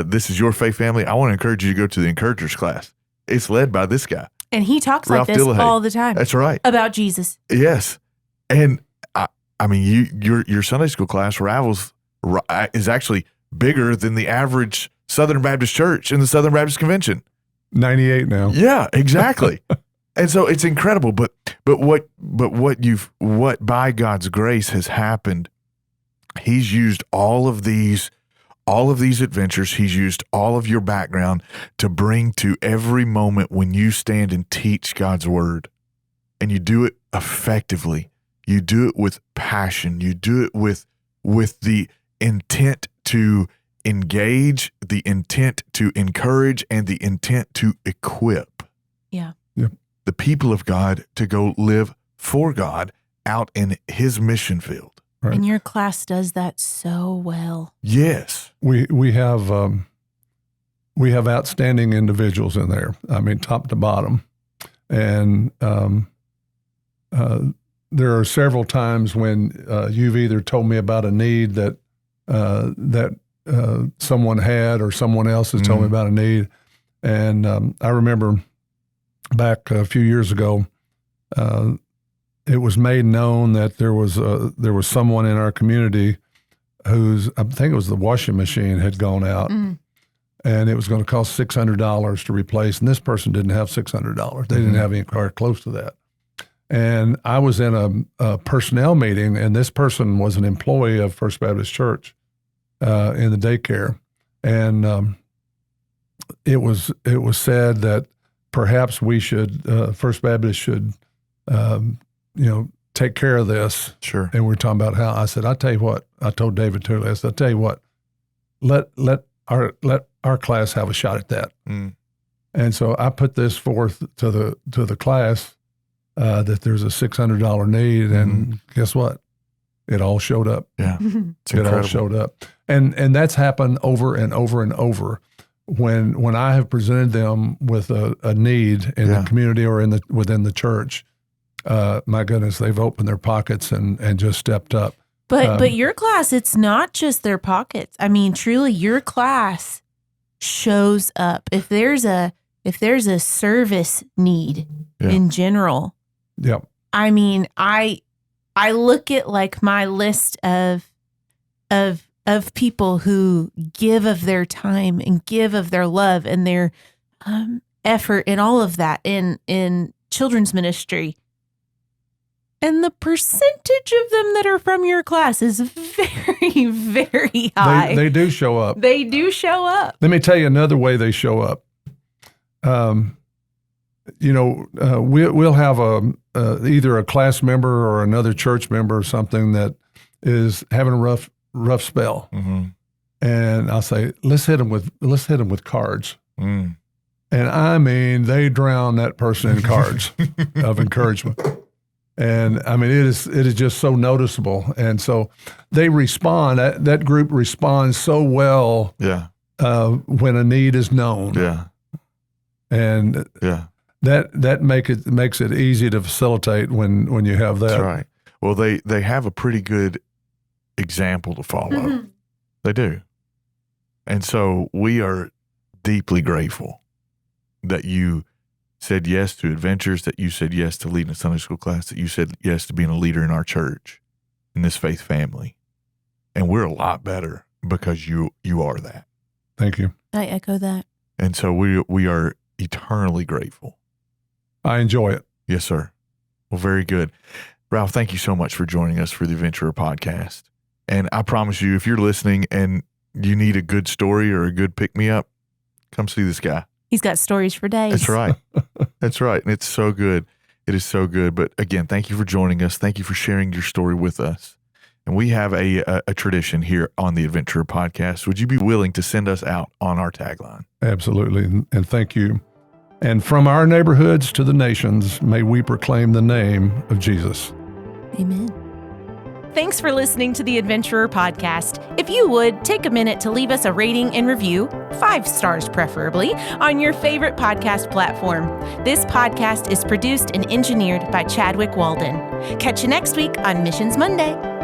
Speaker 2: this is your faith family, I want to encourage you to go to the Encouragers class. It's led by this guy.
Speaker 1: And he talks
Speaker 2: Ralph
Speaker 1: like this
Speaker 2: Dillihay.
Speaker 1: all the time.
Speaker 2: That's right.
Speaker 1: About Jesus.
Speaker 2: Yes. And I mean, your Sunday school class is actually bigger than the average Southern Baptist church in the Southern Baptist Convention.
Speaker 3: 98 now.
Speaker 2: Yeah, exactly. And so it's incredible. But what by God's grace has happened, He's used all of these adventures. He's used all of your background to bring to every moment when you stand and teach God's word. And you do it effectively. You do it with passion. You do it with the intent to engage, the intent to encourage, and the intent to equip.
Speaker 1: Yeah.
Speaker 3: Yep.
Speaker 2: The people of God to go live for God out in His mission field.
Speaker 3: Right.
Speaker 1: And your class does that so well.
Speaker 2: Yes.
Speaker 3: We have outstanding individuals in there. I mean, top to bottom. And there are several times when you've either told me about a need that someone had, or someone else has told me about a need. And I remember back a few years ago, it was made known that there was someone in our community whose, I think it was the washing machine, had gone out, and it was going to cost $600 to replace. And this person didn't have $600. They didn't have any car close to that. And I was in a personnel meeting, and this person was an employee of First Baptist Church in the daycare, and it was said that perhaps we should, First Baptist should, take care of this.
Speaker 2: Sure.
Speaker 3: And we're talking about how, I said, I tell you what, I told David Tooley, I said, I tell you what, let our class have a shot at that. And so I put this forth to the class that there's a $600 need, and guess what? It all showed up.
Speaker 2: Yeah. It's incredible.
Speaker 3: It all showed up. And that's happened over and over and over. When I have presented them with a need in the community or within the church, my goodness, they've opened their pockets and just stepped up.
Speaker 1: But your class, it's not just their pockets. I mean, truly, your class shows up. If there's a service need in general, I mean, I look at like my list of people who give of their time and give of their love and their effort and all of that in children's ministry. And the percentage of them that are from your class is very, very high.
Speaker 3: They do show up.
Speaker 1: They do show up.
Speaker 3: Let me tell you another way they show up. We'll have either a class member or another church member or something that is having a rough spell, and I'll say, let's hit them with cards. And I mean, they drown that person in cards of encouragement. And I mean, it is just so noticeable. And so they respond, that group responds so well when a need is known.
Speaker 2: Yeah.
Speaker 3: And that makes it easy to facilitate when you have that.
Speaker 2: That's right. Well, they have a pretty good example to follow. Mm-hmm. They do. And so we are deeply grateful that you said yes to adventures, that you said yes to leading a Sunday school class, that you said yes to being a leader in our church, in this faith family. And we're a lot better because you are that.
Speaker 3: Thank you.
Speaker 1: I echo that.
Speaker 2: And so we are eternally grateful.
Speaker 3: I enjoy it.
Speaker 2: Yes, sir. Well, very good. Ralph, thank you so much for joining us for the Adventurer podcast. And I promise you, if you're listening and you need a good story or a good pick-me-up, come see this guy.
Speaker 1: He's got stories for days.
Speaker 2: That's right. That's right. And it's so good. It is so good. But again, thank you for joining us. Thank you for sharing your story with us. And we have a tradition here on the Adventurer podcast. Would you be willing to send us out on our tagline?
Speaker 3: Absolutely. And thank you. And from our neighborhoods to the nations, may we proclaim the name of Jesus.
Speaker 1: Amen. Thanks for listening to the Adventurer podcast. If you would, take a minute to leave us a rating and review, 5 stars preferably, on your favorite podcast platform. This podcast is produced and engineered by Chadwick Walden. Catch you next week on Missions Monday.